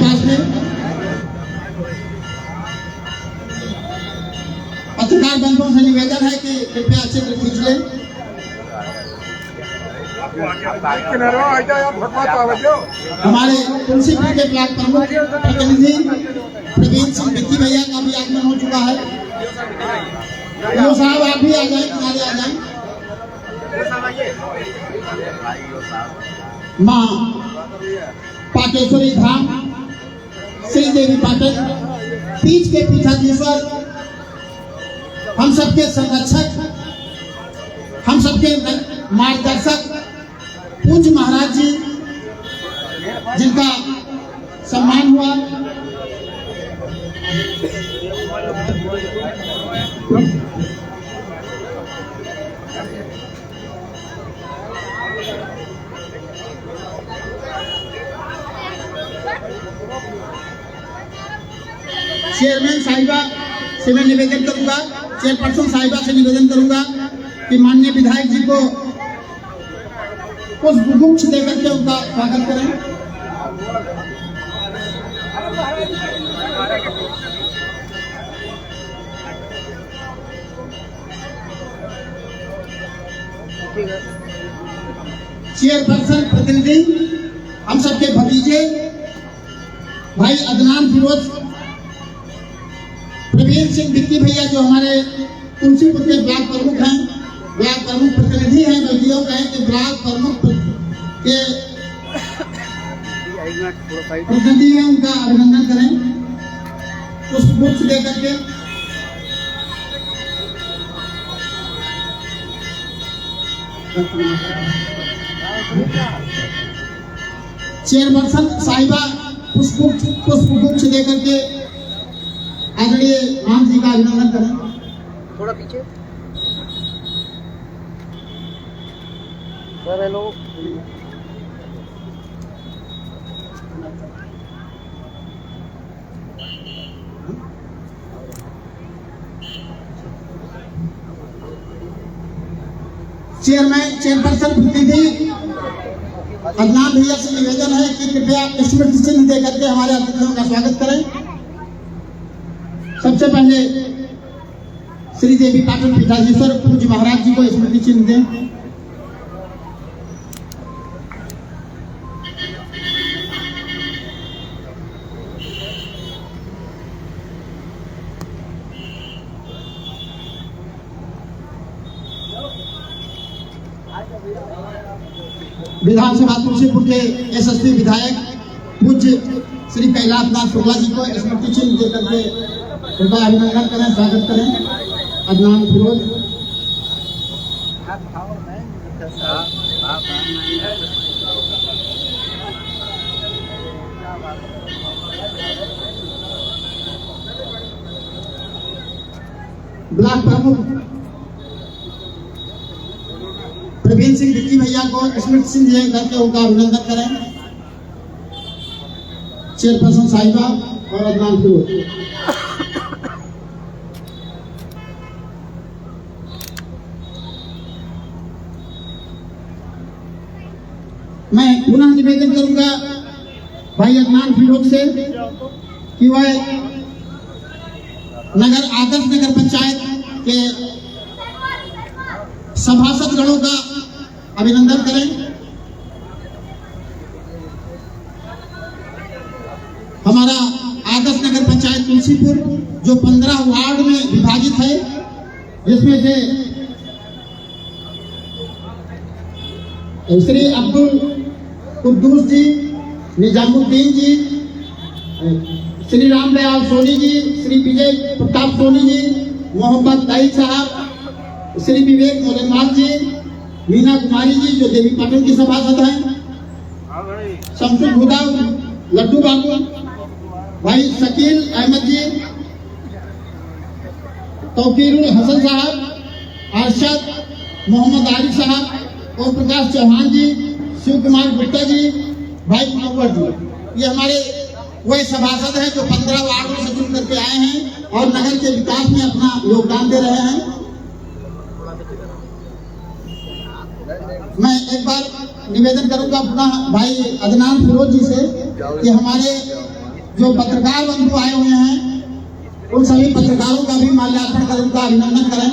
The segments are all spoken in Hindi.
पास में पत्रकार बंधुओं से निवेदन है कि कृपया चित्र खींच लें। हमारे तुलसीपुर के ब्लॉक प्रमुख प्रतिनिधि प्रवीण सिंह बिक्की भैया का भी आगमन हो चुका है। यो साहब आप भी आ जाए, किनारे आ जाए। माँ पाटेश्वरी धाम श्री देवी पाटन पीठ के पीठाधीश्वर, हम सबके संरक्षक, हम सबके मार्गदर्शक पूज्य महाराज जी, जिनका सम्मान हुआ। चेयरमैन साहिबा से मैं निवेदन करूंगा, चेयरपर्सन साहिबा से निवेदन करूंगा कि माननीय विधायक जी को पुष्पगुच्छ देकर के उनका स्वागत करें। चेयरपर्सन प्रतिनिधि हम सबके भतीजे भाई अदनान फिरोज, प्रवीण सिंह बिक्की भैया जो हमारे तुलसीपुर के ब्लॉक प्रमुख हैं, ब्लॉक प्रमुख प्रतिनिधि हैं, बल्कि कहें कि ब्लॉक प्रमुख के प्रतिनिधि हैं, उनका अभिनंदन करें पुष्पगुच्छ देकर के। चेयरपर्सन साहिबा पुष्पगुच्छ देकर के आदरणीय मान जी का अभिनंदन करें। थोड़ा पीछे लोग। चेयरपर्सन प्रतिनिधि अदनान भैया से निवेदन है कि कृपया स्मृति चिन्ह देकर के हमारे अतिथियों का स्वागत करें। सबसे पहले श्री देवी पाटन पीठाधीश्वर पूज्य महाराज जी को स्मृति चिन्ह दें। विधानसभा तुलसीपुर के यशस्वी विधायक पूज्य श्री कैलाशनाथ शुक्ला जी को स्मृति चिन्ह देकर के उनका अभिनंदन करें, स्वागत करें। अदनान फिरोज, ब्लॉक प्रमुख प्रवीण सिंह बिक्की भैया को स्मृति चिन्ह देकर के उनका अभिनंदन करें। चेयरपर्सन साहिबा और अदनान फिरोज। मैं पुनः निवेदन करूंगा भाई अदनान फिरोज से कि वह आदर्श नगर पंचायत के सभासद गणों का अभिनंदन करें। हमारा आदर्श नगर पंचायत तुलसीपुर जो 15 वार्ड में विभाजित है, जिसमें से श्री अब्दुल कुद्दूस जी, निजामुद्दीन जी, श्री रामदयाल सोनी जी, श्री विजय प्रताप सोनी जी, मोहम्मद ताई साहब, श्री विवेक मोदनमाल जी, मीना कुमारी जी जो देवी पाटन की सभासद हैं, शमसुल हुदा, लड्डू बाबू, भाई शकील अहमद जी, तौकीरुल हसन साहब, अरशद मोहम्मद आरिफ साहब, ओम प्रकाश चौहान जी, शिव कुमार गुप्ता जी, भाई मुनव्वर जी, ये हमारे वही सभासद हैं जो 15 वार्डों से चुन करके आए हैं और नगर के विकास में अपना योगदान दे रहे हैं। मैं एक बार निवेदन करूंगा पुनः भाई अदनान फिरोज जी से कि हमारे जो पत्रकार बंधु आए हुए हैं उन सभी पत्रकारों का भी माल्यार्पण कर उनका अभिनंदन करें।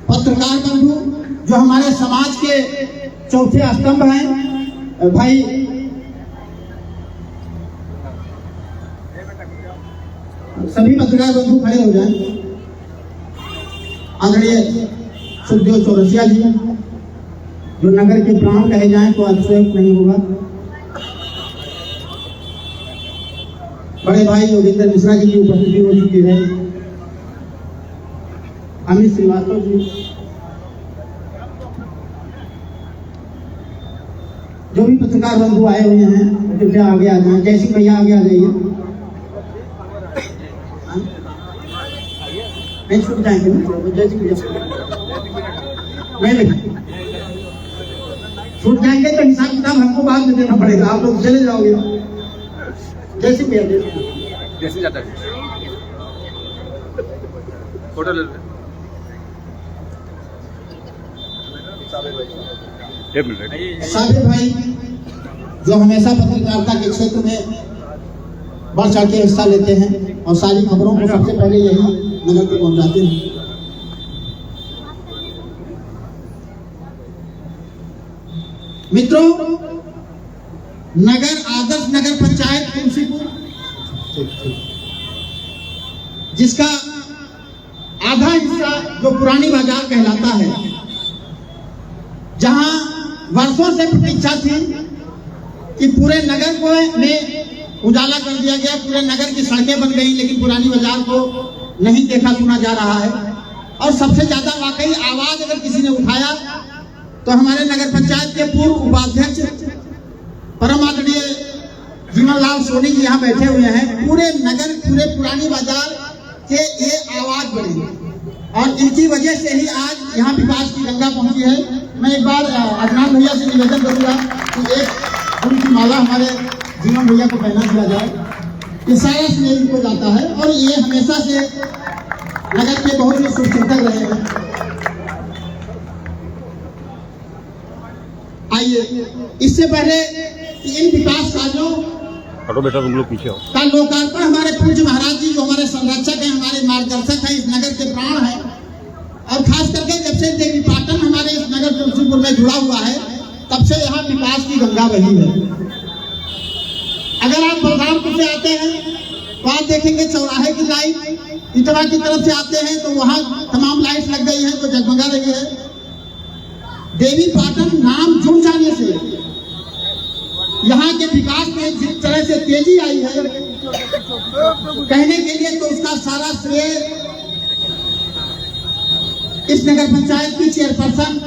पत्रकार बंधु जो हमारे समाज के चौथे स्तंभ हैं, भाई सभी पत्रकार बंधु खड़े हो जाएं। आदरणीय सुखदेव चौरसिया जी जो नगर के प्राण कहे जाएं तो अतिशयोक्ति नहीं होगा। बड़े भाई योगेंद्र मिश्रा जी की उपस्थिति हो चुकी है। अमित श्रीवास्तव जी, जो भी पत्रकार बंधु आए हुए हैं कृपया आगे आ जाए। जय सिंह भैया आगे आ जाइए। नहीं छूट जाएंगे जय सिंह भैया, नहीं छूट जाएंगे तो हिसाब किताब हमको बाद में देना पड़ेगा, आप लोग चले जाओगे। जय सिंह भैया जैसे जाता है फोटो ले लेते। साबिर भाई जो हमेशा पत्रकारिता के क्षेत्र में बढ़ चढ़ के हिस्सा लेते हैं और सारी खबरों को सबसे पहले यही नगर को पहुंचाते हैं। मित्रों, नगर आदर्श नगर पंचायत तुलसीपुर जिसका आधा हिस्सा जो पुरानी बाजार कहलाता है, जहां वर्षों से प्रतीक्षा थी कि पूरे नगर को में उजाला कर दिया गया, पूरे नगर की सड़कें बन गई, लेकिन पुरानी बाजार को नहीं देखा सुना जा रहा है। और सबसे ज्यादा वाकई आवाज अगर किसी ने उठाया तो हमारे नगर पंचायत के पूर्व उपाध्यक्ष परम आदरणीय जीवन लाल सोनी जी यहाँ बैठे हुए हैं। पूरे नगर, पूरे पुरानी बाजार के ये आवाज बने और इनकी वजह से ही आज यहाँ विकास की गंगा पहुंची है। मैं एक बार अदनान भैया से निवेदन करूंगा कि एक फूल की माला हमारे जीवन भैया को पहना दिया जाए। ये सारा स्नेह इनको जाता है और ये हमेशा से नगर के बहुत ही शुभचिंतक रहे हैं। आइए, इससे पहले इन विकास कार्यों बेटा तुम लोग पीछे हो का लोकार्पण हमारे पूज्य महाराज जी जो हमारे संरक्षक हैं, हमारे मार्गदर्शक हैं, इस नगर के प्राण हैं, और खास करके जब से देवी पाटन हमारे इस नगर तुलसीपुर में जुड़ा हुआ है तब से यहाँ विकास की गंगा बही है। अगर आप बलरामपुर से आते हैं तो आप देखेंगे चौराहे की लाइट, इटवा की तरफ से आते हैं तो वहाँ तमाम लाइट लग गई है तो जगमगा रही है। देवी पाटन नाम जुड़ जाने से यहाँ के विकास में जिस तरह से तेजी आई है कहने के लिए, तो उसका सारा श्रेय इस नगर पंचायत की चेयरपर्सन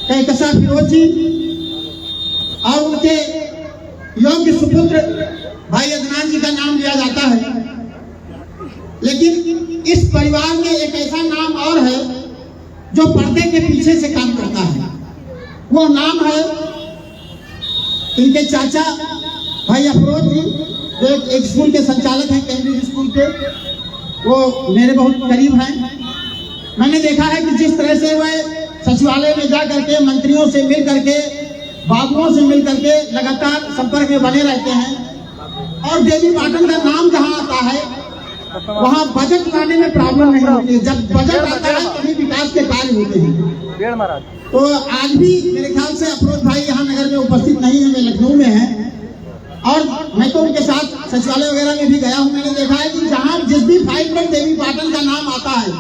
कहकशा फिरोज जी और उनके योग्य सुपुत्र भाई अदनान जी का नाम लिया जाता है। लेकिन इस परिवार में एक ऐसा नाम और है जो पर्दे के पीछे से काम करता है। वो नाम है इनके चाचा भाई अफरोज जी जो एक स्कूल के संचालक हैं, कैम्ब्रिज स्कूल के। वो मेरे बहुत करीब हैं। मैंने देखा है कि जिस तरह से वह सचिवालय में जा करके मंत्रियों से मिल करके, बाबुओं से मिल करके लगातार संपर्क में बने रहते हैं। और देवी पाटन का नाम जहां आता है वहां बजट लाने में प्रॉब्लम नहीं होती है। जब बजट आता है तभी विकास के कार्य होते हैं। तो आज भी मेरे ख्याल से अफरोज भाई यहाँ नगर में उपस्थित नहीं है, वे लखनऊ में हैं। और मैं तो उनके साथ सचिवालय वगैरह में भी गया हूँ। मैंने देखा है कि जहाँ जिस भी फाइल पर देवी पाटन का नाम आता है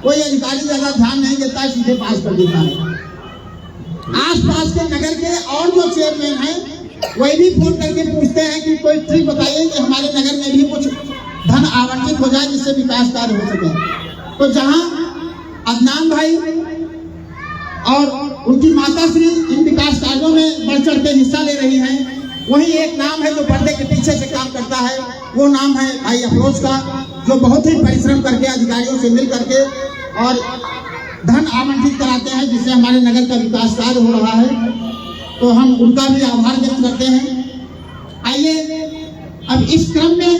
कोई अधिकारी ज्यादा ध्यान नहीं देता है, सीधे पास कर देता है। आसपास के नगर के और जो चेयरमैन हैं वही भी फोन करके पूछते हैं कि कोई ट्रिक बताइए कि हमारे नगर में भी कुछ धन आवंटित हो जाए जिससे विकास कार्य हो सके। तो जहाँ अदनान भाई और उनकी माता श्री इन विकास कार्यों में बढ़ चढ़ के हिस्सा ले रही हैं, वही एक नाम है जो पर्दे के पीछे से काम करता है। वो नाम है भाई अफरोज का, जो बहुत ही परिश्रम करके अधिकारियों से मिल करके और धन आवंटित कराते हैं जिससे हमारे नगर का विकास कार्य हो रहा है। तो हम उनका भी आभार व्यक्त करते हैं। आइए अब इस क्रम में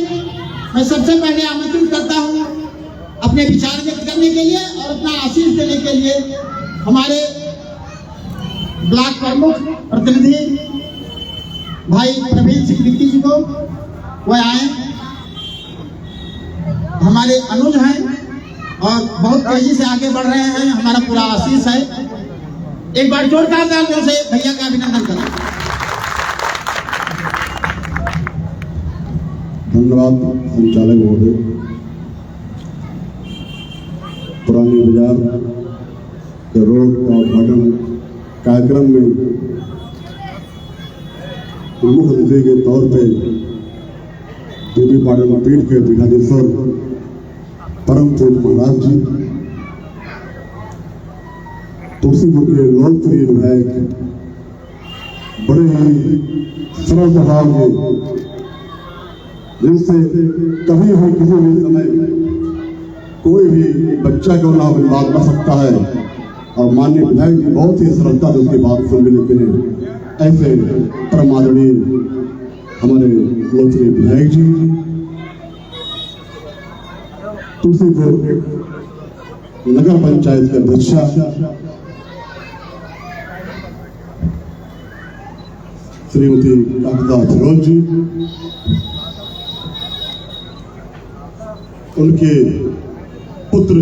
मैं सबसे पहले आमंत्रित करता हूं अपने विचार व्यक्त करने के लिए और अपना आशीष देने के लिए हमारे ब्लॉक प्रमुख प्रतिनिधि भाई प्रवीण सिंह बिक्की जी को, वह आए। हमारे अनुज हैं और बहुत तेजी से आगे बढ़ रहे हैं, हमारा पूरा आशीष है। एक बार जोरदार तालियों से भैया का अभिनंदन करें। धन्यवाद संचालक महोदय। पुरानी बाजार के रोड का उद्घाटन कार्यक्रम में प्रमुख अतिथि के तौर पे देवी पाटन पीठ के पीठाधीश्वर परम पूज्य महाराज जी, तुलसीपुर के लोकप्रिय विधायक, बड़े ही सरल स्वभाव के, जिनसे कभी भी किसी भी समय कोई भी बच्चा क्यों ना बात कर सकता है, और माननीय विधायक जी बहुत ही सरलता से उसकी बात सुन लेते हैं। ऐसे परम आदरणीय हमारे लोकप्रिय विधायक जी, तुलसीपुर नगर पंचायत के अध्यक्षा श्रीमती काकता फिरोज जी, उनके पुत्र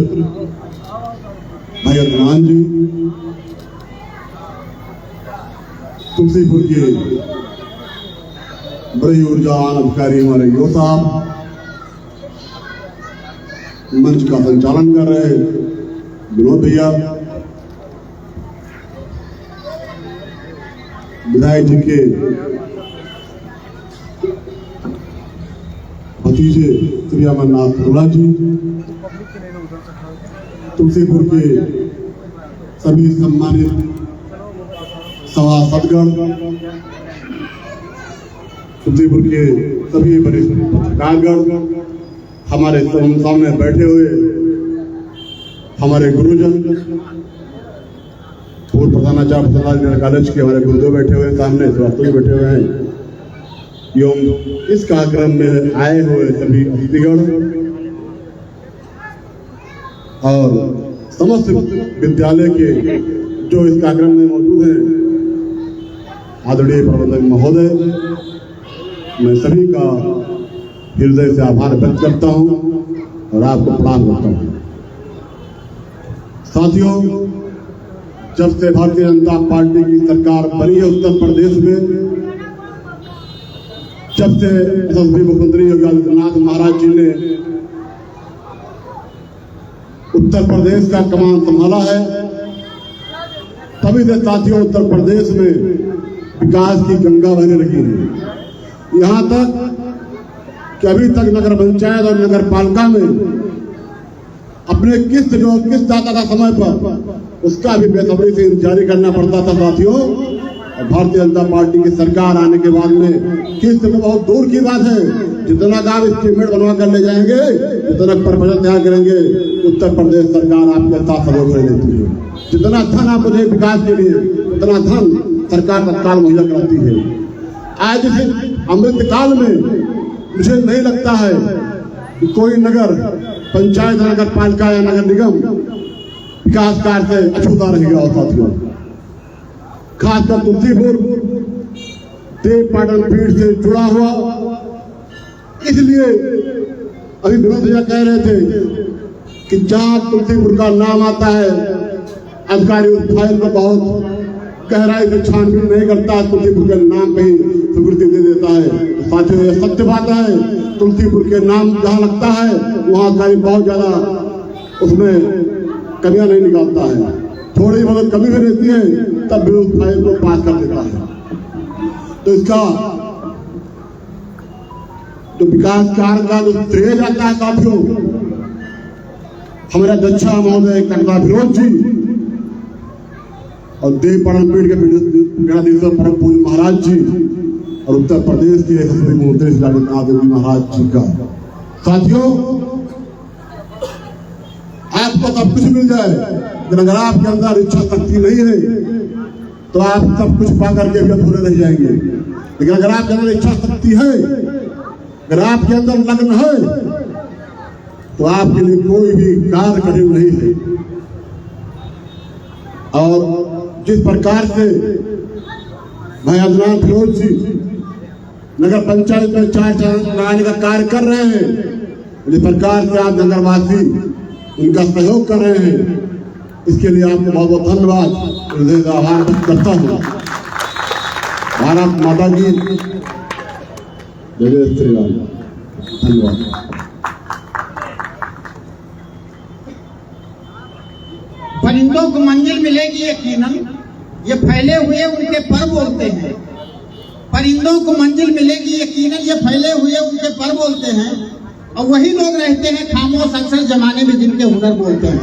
भाई अदनान जी, तुलसीपुर के बड़े ऊर्जावान अधिकारी हमारे यो साहब, मंच का संचालन कर रहे विनोद भैया, विधायक जी के भतीजे श्री अमरनाथ खुला जी, तुलसीपुर के सभी सम्मानित सभासदगण, तुलसीपुर के सभी वरिष्ठ पत्रकारगण, हमारे सामने बैठे हुए हमारे गुरुजन, पूर्व प्रधानाचार्य कॉलेज के हमारे गुरुदेव बैठे हुए सामने, श्रीवास्तव बैठे हुए हैं, एवं इस कार्यक्रम में आए हुए सभी अतिथिगण और समस्त विद्यालय के जो इस कार्यक्रम में मौजूद हैं, आदरणीय प्रबंधक महोदय, मैं सभी का हृदय से आभार व्यक्त करता हूं और आपको प्रणाम करता हूं। साथियों, जब से भारतीय जनता पार्टी की सरकार बनी है उत्तर प्रदेश में, जब से यशस्वी मुख्यमंत्री योगी आदित्यनाथ महाराज जी ने उत्तर प्रदेश का कमान संभाला है, तभी से साथियों उत्तर प्रदेश में विकास की गंगा बहने लगी है। यहां तक कि अभी तक नगर पंचायत और नगर पालिका में अपने किस्त आता था समय पर, उसका भी बेसब्री से जारी करना पड़ता था। साथियों, भारतीय जनता पार्टी की सरकार आने के बाद में किस्त तो बहुत दूर की बात है, जितना काम एस्टीमेट बनवा कर ले जाएंगे, जितना प्रपोजल तैयार करेंगे, उत्तर प्रदेश सरकार आपके साथ सहयोग कर देती है। जितना धन आप मुझे विकास के लिए, उतना धन सरकार तत्काल मुहैया कराती है। आज इस अमृत काल में मुझे नहीं लगता है कि कोई नगर पंचायत, नगर पालिका या नगर निगम विकास कार्य से अछूता रहेगा। और साथियों, खासकर तुलसीपुर देव पाटन पीठ से जुड़ा हुआ, इसलिए अभी विनोद भैया कह रहे थे कि जहां तुलसीपुर का नाम आता है, अधिकारी उस फाइल को बहुत गहराई से छानबीन नहीं करता, तुलसीपुर के नाम पे ही स्वीकृति दे देता है। साथियों, यह सत्य बात है। तुलसीपुर के नाम जहां लगता है, वहां का बहुत ज्यादा उसमें कमियां नहीं निकालता है। थोड़ी बहुत कमी भी रहती है, तब भी उस फाइल को पास कर देता है। तो इसका जो विकास कार्य का जो श्रेय जाता है साथियों, हमारे अध्यक्ष महोदय काकता फिरोज जी और देव पाटन पीठ के पीठाधीश्वर परम पूज्य महाराज जी और उत्तर प्रदेश के यशस्वी मुख्यमंत्री श्री आदित्यनाथ योगी महाराज जी का। साथियों, आपको सब कुछ मिल जाए, लेकिन अगर आपके अंदर इच्छा शक्ति नहीं है तो आप सब कुछ पा करके भी अधूरे रह जाएंगे। लेकिन अगर आपके अंदर इच्छा शक्ति है, अगर आपके अंदर लगन है, तो आपके लिए कोई भी कार्य कठिन नहीं है। और जिस प्रकार से भाई अदनान फिरोज जी नगर पंचायत में चार चांद लगाने का कार्य कर रहे हैं, जिस प्रकार से आप नगरवासी उनका सहयोग कर रहे हैं, इसके लिए आपको बहुत बहुत धन्यवाद हृदय का आभार व्यक्त करता हूँ। भारत माता की जय श्री राम। धन्यवाद। परिंदों को मंजिल मिलेगी यकीनन, ये फैले हुए उनके पर बोलते हैं। परिंदों को मंजिल मिलेगी यकीनन, ये फैले हुए उनके पर बोलते हैं। और वही लोग रहते हैं खामोश अक्सर जमाने में जिनके हुनर बोलते हैं।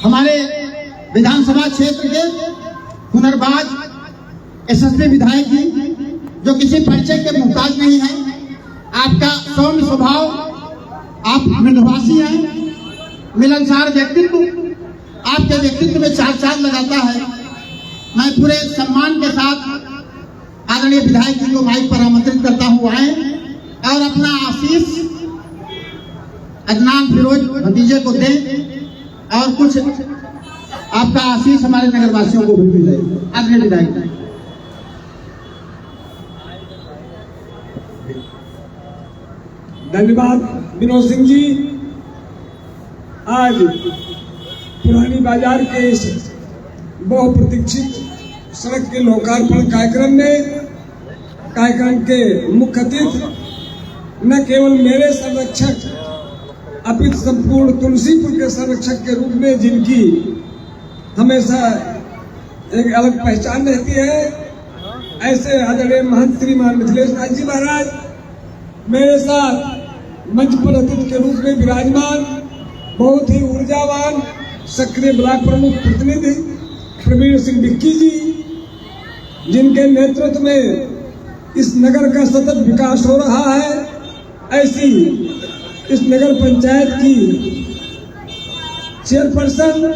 हमारे विधानसभा क्षेत्र के हुनरबाज यशस्वी विधायक जी, जो किसी परिचय के मुहताज नहीं है। आपका सौम्य स्वभाव, आप मृदुभाषी हैं, मिलनसार व्यक्तित्व आपके व्यक्तित्व में चार चांद लगाता है। मैं पूरे सम्मान के साथ आदरणीय विधायक जी को माइक पर आमंत्रित करता हूँ आए और अपना आशीष अदनान फिरोज भतीजे को दें और कुछ आपका आशीष हमारे नगरवासियों को भी मिले। आदरणीय विधायक जी। धन्यवाद विनोद सिंह जी। आज पुरानी बाजार के इस बहुप्रतीक्षित सड़क के लोकार्पण कार्यक्रम के मुख्य अतिथि न केवल मेरे संरक्षक अपितु संपूर्ण तुलसीपुर के संरक्षक के रूप में, जिनकी हमेशा एक अलग पहचान रहती है, ऐसे आदरणीय महंत श्रीमान मिथिलेश नाथ जी महाराज मेरे साथ मंच पर अतिथि के रूप में विराजमान, बहुत ही ऊर्जावान सक्रिय ब्लॉक प्रमुख प्रतिनिधि प्रवीण सिंह बिक्की जी, जिनके नेतृत्व में इस नगर का सतत विकास हो रहा है। ऐसी इस नगर पंचायत की चेयरपर्सन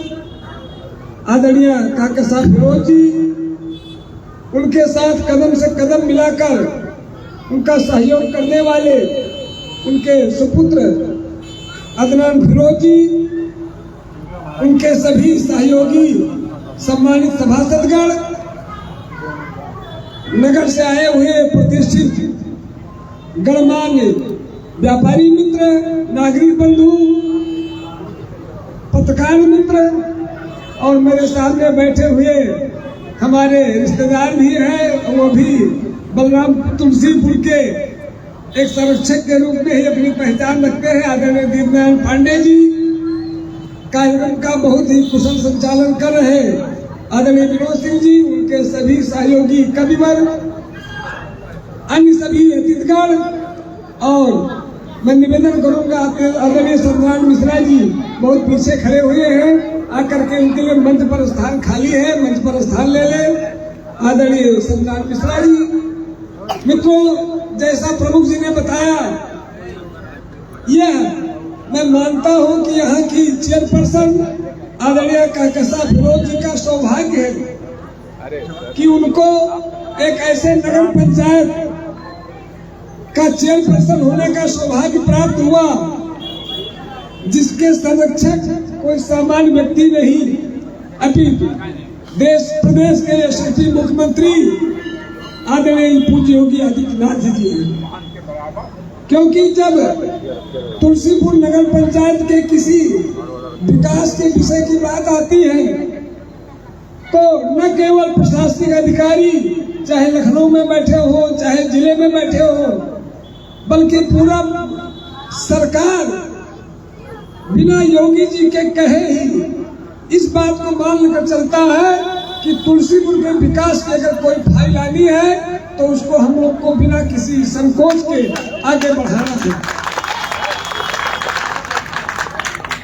आदरणीय काका साहब फिरोज जी, उनके साथ कदम से कदम मिलाकर उनका सहयोग करने वाले उनके सुपुत्र अदनान फिरोज जी, उनके सभी सहयोगी सम्मानित सभासदगण, नगर से आए हुए प्रतिष्ठित गणमान्य व्यापारी मित्र, नागरिक बंधु, पत्रकार मित्र और मेरे सामने बैठे हुए हमारे रिश्तेदार भी हैं, वो भी बलराम तुलसीपुर के एक संरक्षक के रूप में ही अपनी पहचान रखते हैं। आदरणीय दीपनारायण पांडे जी कार्यक्रम का बहुत ही कुशल संचालन कर रहे हैं। आदरणीय विनोद सिंह जी, उनके सभी सहयोगी कविवर, अन्य सभी अतिथिगण, और मैं निवेदन करूंगा आदरणीय सत्यनारायण मिश्रा जी बहुत पीछे खड़े हुए हैं, आकर के उनके लिए मंच पर स्थान खाली है, मंच पर स्थान ले ले। आदरणीय सत्यनारायण मिश्रा जी। मित्रों, जैसा प्रमुख जी ने बताया, यह मैं मानता हूं कि यहाँ की चेयरपर्सन आदरणीय काका साहब फिरोज जी का सौभाग्य है कि उनको एक ऐसे नगर पंचायत का चेयरपर्सन होने का सौभाग्य प्राप्त हुआ जिसके संरक्षक कोई सामान्य व्यक्ति नहीं, अपितु देश प्रदेश के यशस्वी मुख्यमंत्री आदरणीय पूज्य योगी आदित्यनाथ जी हैं। क्योंकि जब तुलसीपुर नगर पंचायत के किसी विकास के विषय की बात आती है तो न केवल प्रशासनिक अधिकारी चाहे लखनऊ में बैठे हो, चाहे जिले में बैठे हो, बल्कि पूरा सरकार बिना योगी जी के कहे ही इस बात को मान कर चलता है कि तुलसीपुर के विकास की अगर कोई फाइल आनी है तो उसको हम लोग को बिना किसी संकोच के आगे बढ़ाना है।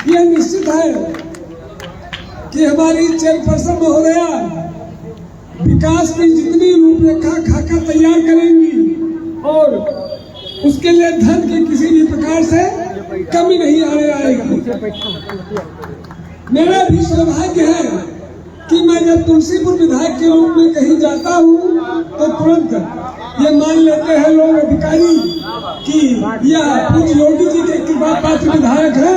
यह निश्चित है कि हमारी चेयरपर्सन महोदया विकास की जितनी रूपरेखा खाका तैयार करेंगी और उसके लिए धन की किसी भी प्रकार से कमी नहीं आने आएगी। मेरा भी सौभाग्य है कि मैं जब तुलसीपुर विधायक के रूप में कहीं जाता हूँ तो तुरंत ये मान लेते हैं लोग अधिकारी कि यह पूज्य योगी जी के कृपा पात्र विधायक है,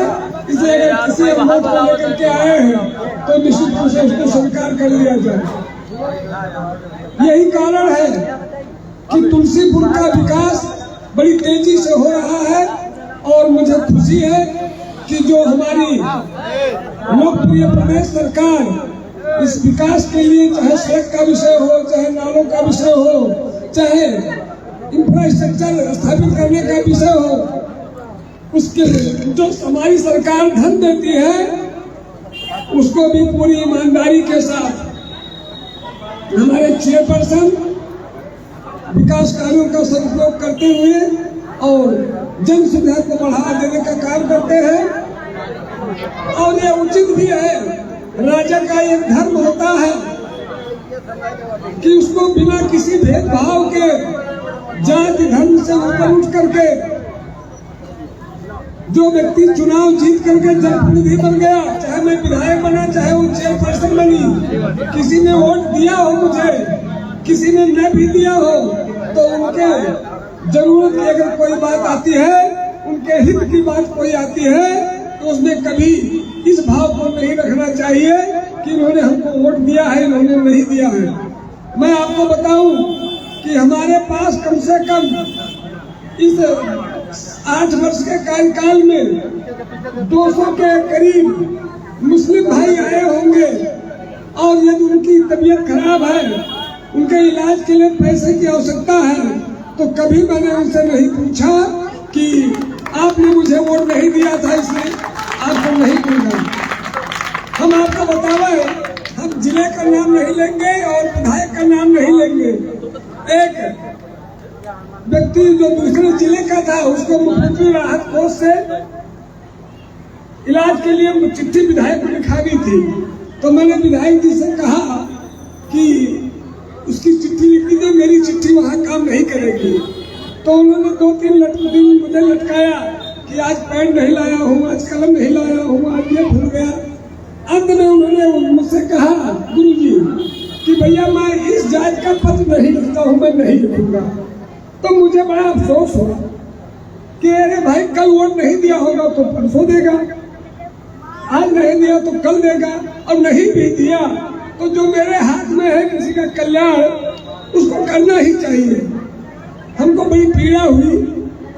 इसे अगर किसी अनुमोद को लेकर के आए हैं तो निश्चित रूप से उसको स्वीकार कर लिया जाए। यही कारण है कि तुलसीपुर का विकास बड़ी तेजी से हो रहा है और मुझे खुशी है कि जो हमारी लोकप्रिय प्रदेश सरकार इस विकास के लिए, चाहे सड़क का विषय हो, चाहे नालों का विषय हो, चाहे इंफ्रास्ट्रक्चर स्थापित करने का विषय हो, उसके जो हमारी सरकार धन देती है उसको भी पूरी ईमानदारी के साथ हमारे चेयरपर्सन विकास कार्यों का सदुपयोग करते हुए और जन सुविधा को बढ़ावा देने का काम करते हैं। और ये उचित भी है, राजा का एक धर्म होता है कि उसको बिना किसी भेदभाव के जाति धर्म से ऊपर उठ करके जो व्यक्ति चुनाव जीत करके जनप्रतिनिधि बन गया, चाहे मैं विधायक बना चाहे वो चेयरपर्सन बनी, किसी ने वोट दिया हो मुझे, किसी ने न भी दिया हो, तो उनके जरूरत की अगर कोई बात आती है, उनके हित की बात कोई आती है, तो उसमें कभी इस भाव को नहीं रखना चाहिए कि इन्होंने हमको वोट दिया है, इन्होंने नहीं दिया है। मैं आपको बताऊं कि हमारे पास कम से कम इस 8 वर्ष के कार्यकाल में 200 के करीब मुस्लिम भाई आए होंगे और यदि उनकी तबीयत खराब है, उनके इलाज के लिए पैसे की आवश्यकता है, तो कभी मैंने उनसे नहीं पूछा कि आपने मुझे वोट नहीं दिया था इसलिए आपको नहीं दूंगा। हम आपको बतावे, हम जिले का नाम नहीं लेंगे और विधायक का नाम नहीं लेंगे। एक व्यक्ति जो दूसरे जिले का था उसको मुख्यमंत्री राहत कोष से इलाज के लिए चिट्ठी विधायक को लिखा दी थी, तो मैंने विधायक जी से कहा कि उसकी चिट्ठी लिख दीजिए, मेरी चिट्ठी वहाँ काम नहीं करेगी। तो उन्होंने 2-3 दिन मुझे लटकाया कि आज पेन नहीं लाया हूँ, आज कलम नहीं लाया हूँ, आज ये भूल गया। अंत में उन्होंने मुझसे कहा गुरुजी कि भैया मैं इस जात का पत्र नहीं लिखता हूँ, मैं नहीं लिखूंगा। तो मुझे बड़ा अफसोस हुआ कि अरे भाई कल वोट नहीं दिया होगा तो परसों देगा, आज नहीं दिया तो कल देगा, और नहीं भी दिया तो जो मेरे हाथ में है किसी का कल्याण उसको करना ही चाहिए। हमको बड़ी पीड़ा हुई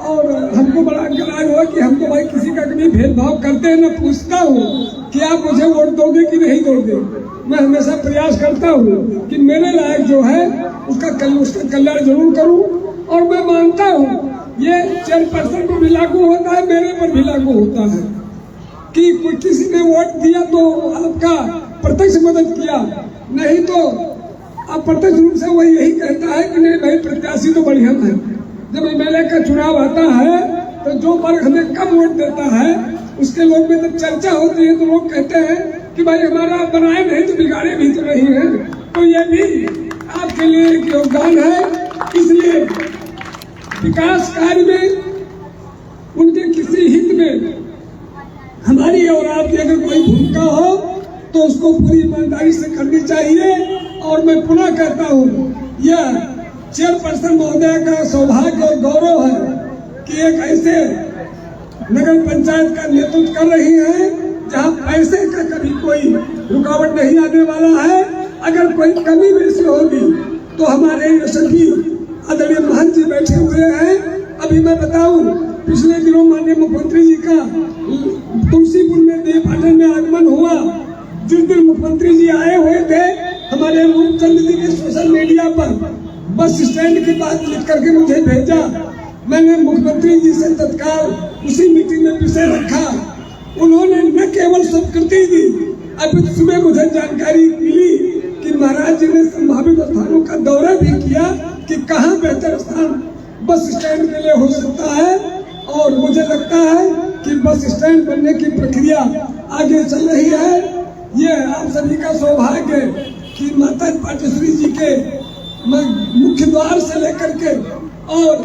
और हमको बड़ा अंगलाज हुआ कि हमको भाई किसी का कभी भेदभाव करते हैं न पूछता हूँ कि आप मुझे वोट दोगे कि नहीं दोगे। मैं हमेशा प्रयास करता हूँ कि मेरे लायक जो है उसका कल्याण जरूर करूँ, और मैं मानता हूँ ये चेयरपर्सन पर भी लागू होता है, मेरे पर भी लागू होता है कि कोई किसी ने वोट दिया तो आपका प्रत्यक्ष मदद किया, नहीं तो अप्रत्यक्ष रूप से वो यही कहता है कि नहीं भाई प्रत्याशी तो बढ़िया है। जब एमएलए का चुनाव आता है तो जो वर्ग हमें कम वोट देता है उसके लोग में जब चर्चा होती है तो लोग कहते हैं कि भाई हमारा बनाए नहीं तो बिगाड़े भी तो नहीं है। तो ये भी आपके लिए एक योगदान है। इसलिए विकास कार्य में उनके किसी हित में हमारी और आपकी अगर कोई भूमिका हो तो उसको पूरी ईमानदारी से करनी चाहिए। और मैं पुनः कहता हूँ यह चेयरपर्सन महोदय का सौभाग्य और गौरव है कि एक ऐसे नगर पंचायत का नेतृत्व कर रही है जहाँ पैसे का कभी कोई रुकावट नहीं आने वाला है। अगर कोई कमी बेसी होगी तो हमारे यशस्वी आदरणीय महंत जी बैठे हुए हैं। अभी मैं बताऊं, पिछले दिनों माननीय मुख्यमंत्री जी का तुलसीपुर में देवपाटन में आगमन हुआ। जिस दिन मुख्यमंत्री जी आए हुए थे, हमारे रूपचंद जी ने सोशल मीडिया पर बस स्टैंड की बात लिख करके मुझे भेजा। मैंने मुख्यमंत्री जी से तत्काल उसी मीटिंग में विषय रखा। उन्होंने न केवल स्वीकृति दी, अभी सुबह मुझे जानकारी मिली कि महाराज जी ने संभावित स्थानों का दौरा भी किया कि कहाँ बेहतर स्थान बस स्टैंड के लिए हो सकता है। और मुझे लगता है कि बस स्टैंड बनने की प्रक्रिया आगे चल रही है। ये आप सभी का सौभाग्य कि माता पाटेश्वरी जी के मुख्य द्वार से लेकर के और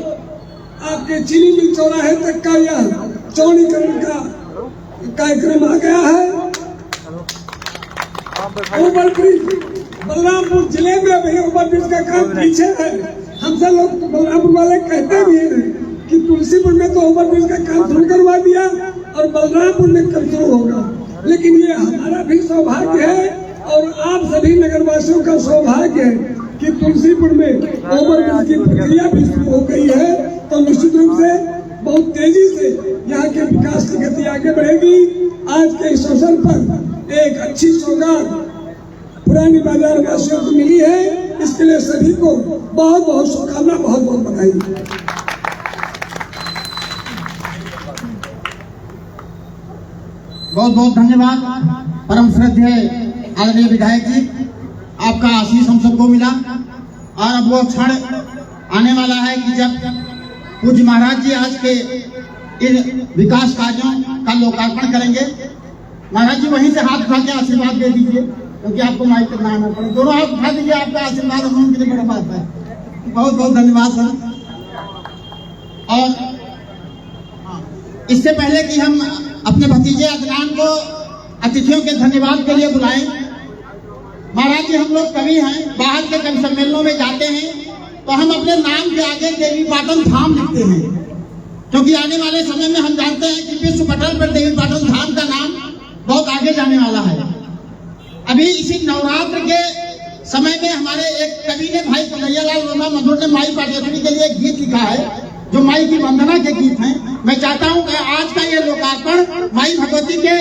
आपके चीनी मिल चौराहे तक का यह चौड़ीकरण का कार्यक्रम आ गया है। ओवरब्रिज बलरामपुर जिले में भी ओवरब्रिज का काम पीछे है। हमसे लोग बलरामपुर वाले कहते भी हैं कि तुलसीपुर में तो ओवरब्रिज का काम शुरू करवा दिया और बलरामपुर में कब शुरू होगा। लेकिन ये हमारा भी सौभाग्य है और आप सभी नगरवासियों का सौभाग्य है कि तुलसीपुर में ओवरब्रिज की प्रक्रिया भी शुरू हो गई है। तो निश्चित रूप से बहुत तेजी से यहाँ के विकास की गति आगे बढ़ेगी। आज के इस अवसर पर एक अच्छी सौगात पुरानी बाजार वासियों को मिली है, इसके लिए सभी को बहुत बहुत शुभकामना, बहुत बहुत बधाई। बहुत बहुत धन्यवाद परम श्रद्धेय आदरणीय विधायक जी, आपका आशीष हम सबको मिला। और अब वो क्षण आने वाला है कि जब पूज्य महाराज जी आज के इन विकास कार्यों का लोकार्पण करेंगे। महाराज जी वहीं से हाथ उठा के आशीर्वाद दे दीजिए, क्योंकि आपको माइक तक ना आना पड़े। दोनों हाथ उठा दीजिए, आपका आशीर्वाद हम लोगों के लिए बड़ा बात है। बहुत बहुत धन्यवाद सर। और इससे पहले कि हम अपने भतीजे अदनान को अतिथियों के धन्यवाद के लिए बुलाएं, महाराज जी हम लोग कवि हैं, बाहर के कवि सम्मेलनों में जाते हैं तो हम अपने नाम के आगे देवी पाटन धाम लिखते हैं, क्योंकि आने वाले समय में हम जानते हैं कि विश्व पटल पर देवी पाटन धाम का नाम बहुत आगे जाने वाला है। अभी इसी नवरात्र के समय में हमारे एक कवि ने, भाई कन्हैया लाल वर्मा मधुर ने माई पाटेश्वरी के लिए एक गीत लिखा है जो माई की वंदना के गीत हैं। मैं चाहता हूं कि आज का ये लोकार्पण माई भगवती के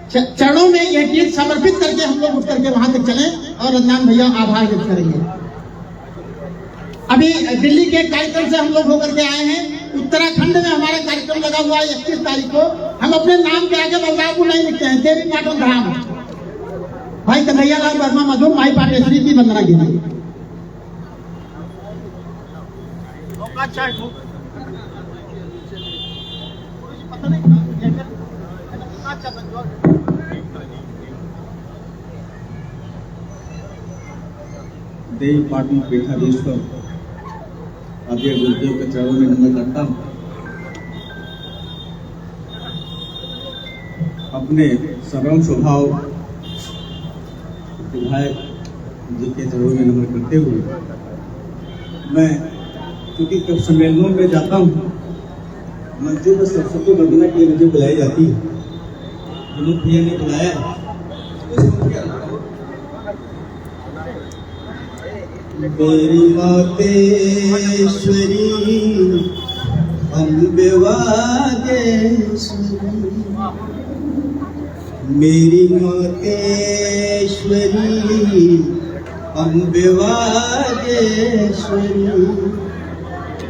चरणों में ये गीत समर्पित करके हम लोग उठ करके वहां तक चलें और अदनान भैया आभार व्यक्त करेंगे। अभी दिल्ली के कार्यक्रम से हम लोग होकर के आए हैं। उत्तराखंड में हमारा कार्यक्रम लगा हुआ है 21 तारीख को। हम अपने नाम के आगे बलरामपुर नहीं लिखते हैं, देवी पाटन धाम। भाई कन्हैया लाल वर्मा मधुर माई पाटेश्वरी की वंदना की देवी पाटन पीठाधीश्वर आदि गुरुदेव के चरणों में नमन करता हूँ। अपने सरल स्वभाव विधायक जी के चरणों में नमन करते हुए मैं, क्योंकि कब सम्मेलनों में जाता हूँ मंचों में सरस्वती वंदना के लिए मुझे बुलाई जाती है, विनोद भैया ने बुलाया। मेरी मातेश्वरी अम्बे वागेश्वरी, मेरी मातेश्वरी अम्बे वागेश्वरी,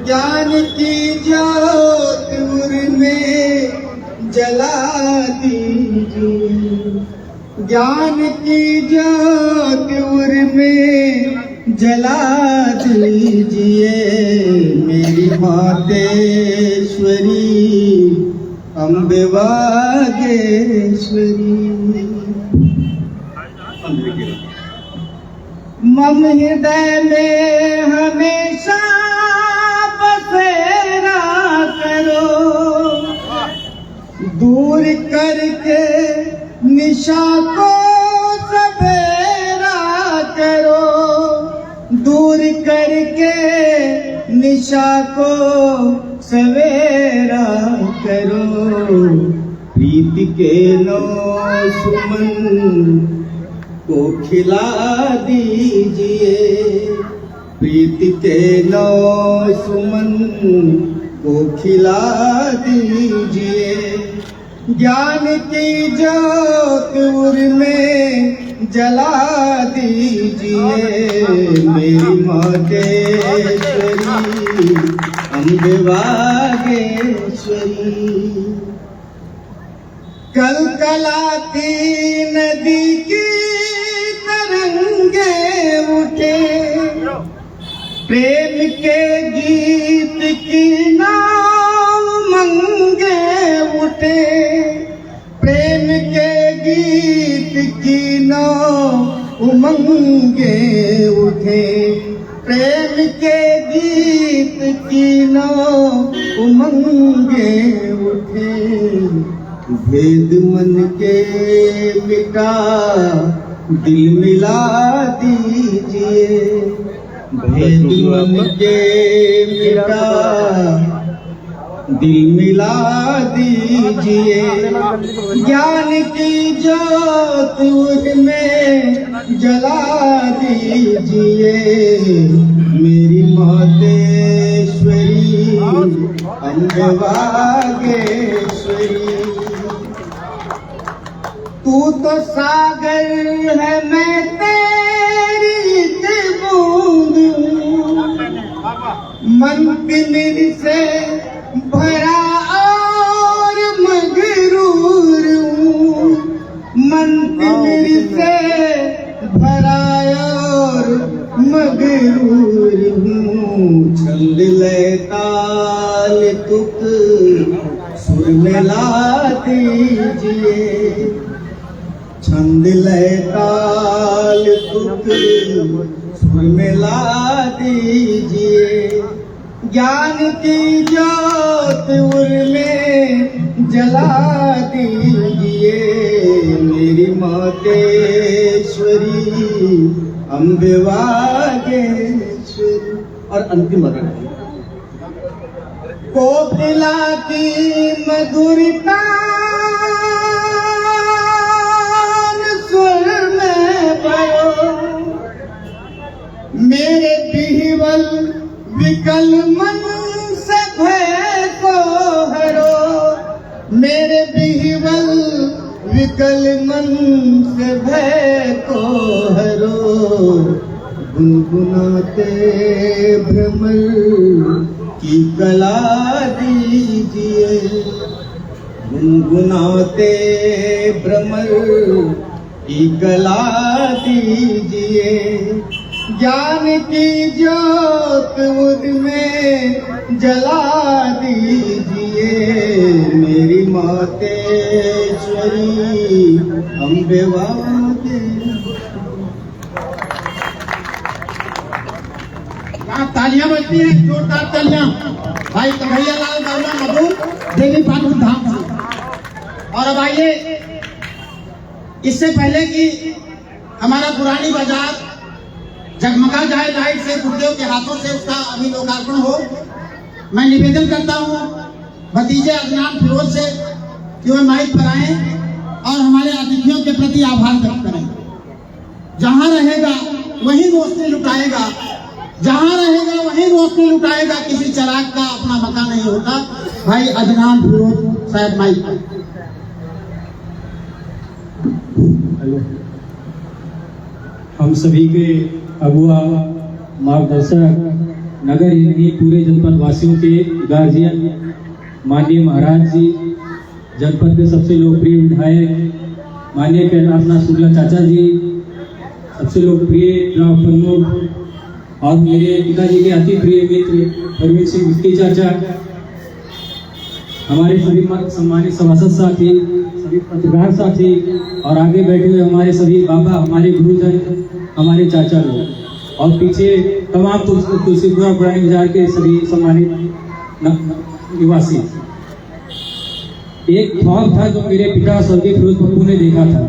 ज्ञान की ज्योत उर में जला दीजिए, ज्ञान की ज्योत उर में जला दीजिए, मेरी मातेश्वरी अम्बे वागेश्वरी। मम हृदय में हमेशा बसेरा करो, दूर करके निशा को सवेरा करो, दूर करके निशा को सवेरा करो, प्रीति के नौ सुमन को खिला दीजिए, प्रीति के नौ सुमन को खिला दीजिए, ज्ञान की ज्योत उर में जला दीजिए, मेरी मातेश्वरी अम्बे वागेश्वरी। कलकलाती नदी की तरंगे उठे, प्रेम के गीत की नाम मंगे उठे, प्रेम के गीत की नाम उमंगे उठे, प्रेम के गीत की नाम उमंगे उठे, भेद मन के मिटा दिल मिला दीजिए, भेद मन के मिटा दिल मिला दीजिए, ज्ञान की ज्योत उसमें जला दीजिए, मेरी मातेश्वरी अम्बे वागेश्वरी। तू तो सागर है, मैं तेरी बूंद हूँ, मन तिमिर से भरा और मगरूर हूँ, मन तिमिर से भरा और मगरूर हूँ। छंद ले ताल तुक सुर मिला दीजिए, छंद ले ताल तुक सुर मिला दीजिए, ज्ञान की ज्योत उर्में जला दीजिए, मेरी मातेश्वरी अम्बे वागेश्वरी। और अंतिम अगर कोकिला की मधुरता सुर में भयो, मेरे बिहवल विकल मन से भय को हरो, मेरे बिहवल विकल मन से भय को हरो, गुनगुनाते भ्रमर की कला दीजिए, गुनगुनाते भ्रमर की कला दीजिए, ज्ञान की ज्योत उनमें जला दीजिए, मेरी मातेश्वरी अम्बे वागेश्वरी। तालियां बजती हैं, जोरदार तालियां भाई कन्हैया लाल वर्मा मधु देवी पाटन धाम से। और अब आइए, इससे पहले कि हमारा पुरानी बाजार जगमगा जाए लाइट से, गुरुदेव के हाथों से उसका अभी लोकार्पण हो, मैं निवेदन करता हूँ भतीजे अदनान फिरोज से कि वह माइक पर आए और हमारे अतिथियों के प्रति आभार व्यक्त करें। जहाँ रहेगा वहीं रोशनी लुटाएगा, जहाँ रहेगा वहीं रोशनी लुटाएगा, किसी चराग का अपना मकान नहीं होता। भाई अदनान फिरोज शायद माइक पर। हम सभी के अगुआ मार्गदर्शक, नगर ही पूरे जनपद वासियों के गार्जियन माननीय महाराज जी, जनपद के सबसे लोकप्रिय विधायक माननीय कैलाशनाथ शुक्ला चाचा जी, सबसे लोकप्रिय राव प्रमुख और मेरे पिताजी के अति प्रिय मित्र परवीन सिंह गुप्ती चाचा, हमारे सभी सम्मानित सभासद साथी, सभी पत्रकार साथी और आगे बैठे हुए हमारे सभी बाबा, हमारे गुरुजन, हमारे चाचा लोग और पीछे तमाम तुलसीपुरा पुरानी बाजार के सभी सम्मानित निवासी। एक ख्वाब था जो मेरे पिता स्वर्गीय फिरोज पप्पू ने देखा था।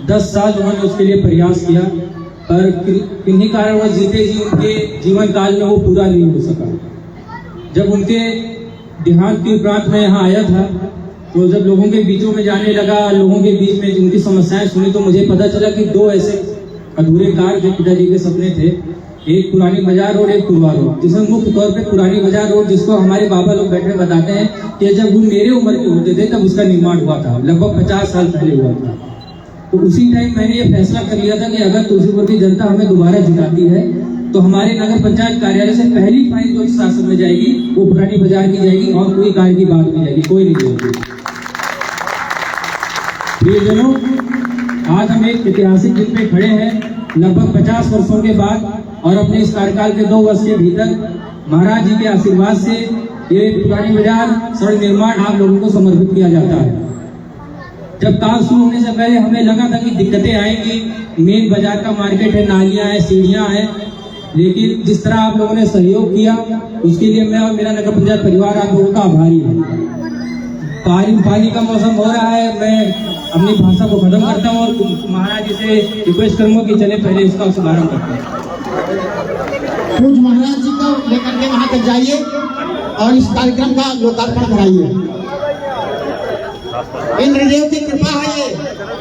10 साल उन्होंने उसके लिए प्रयास किया, पर किन्हीं कारण वह जीते जी उनके जीवन काल में वो पूरा नहीं हो सका। जब उनके देहांत के उपरांत मैं यहाँ आया था, तो जब लोगों के बीचों में जाने लगा, लोगों के बीच में उनकी समस्याएं सुनी, तो मुझे पता चला कि 2 ऐसे अधूरे कार्य जो पिताजी के सपने थे, एक पुरानी बाजार रोड, एक कुरवा रोड, जिसमें मुख्य तौर पे पुरानी बाजार रोड, जिसको हमारे बाबा लोग बैठे बताते हैं कि जब वो मेरे उम्र के होते थे तब उसका निर्माण हुआ था, लगभग 50 साल पहले हुआ था। तो उसी टाइम मैंने ये फैसला कर लिया था कि अगर तुलसीपुर की जनता हमें दोबारा जिताती है तो हमारे नगर पंचायत कार्यालय से पहली फाइल जो इस शासन में जाएगी वो पुरानी बाजार की जाएगी और कोई कार्य की बात नहीं जाएगी, कोई नहीं होगी। प्रियजनों, आज हम एक ऐतिहासिक दिन पे खड़े हैं, लगभग 50 वर्षों के बाद, और अपने इस कार्यकाल के 2 वर्ष के भीतर महाराज जी के आशीर्वाद से ये पुरानी बाजार सड़क निर्माण आप लोगों को समर्पित किया जाता है। जब काम शुरू होने से पहले हमें लगा था कि दिक्कतें आएंगी, मेन बाजार का मार्केट है, नालियां हैं, सीढ़ियां हैं, लेकिन जिस तरह आप लोगों ने सहयोग किया उसके लिए मैं और मेरा नगर पंचायत परिवार आप लोगों का आभारी है। पानी का मौसम हो रहा है। मैं अपनी भाषा को खत्म करता हूँ और महाराज जी से रिक्वेस्ट करूंगा कि चले पहले इसका शुभारंभ करते हैं। पूज्य महाराज जी को लेकर के वहां तक जाइए और इस कार्यक्रम का लोकार्पण कराइए। इंद्रदेव की कृपा है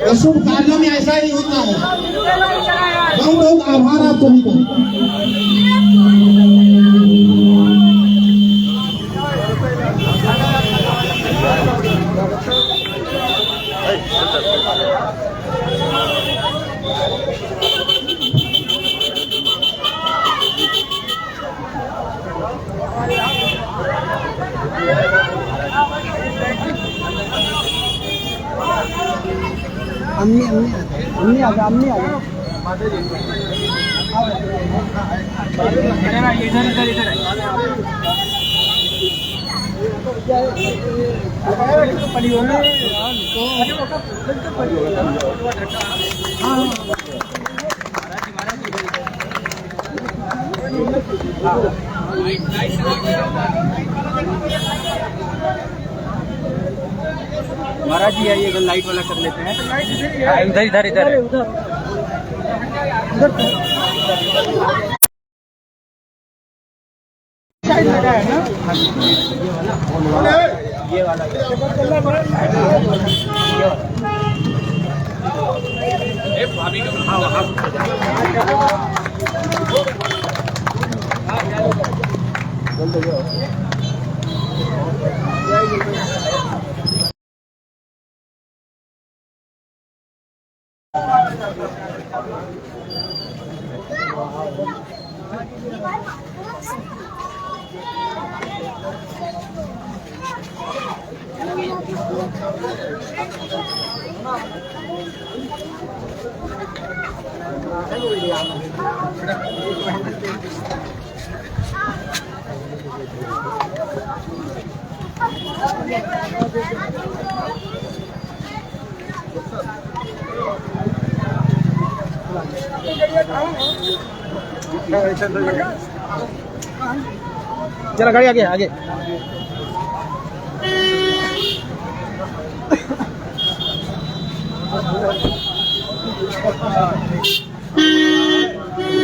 ये शुभ कार्यों में ऐसा ही होता है। बहुत बहुत आभार आप सभी का। अम्मी आ जा। महाराज जी आइए, लाइट वाला कर लेते हैं। इधर ये वाला चला गाड़ी आगे आगे।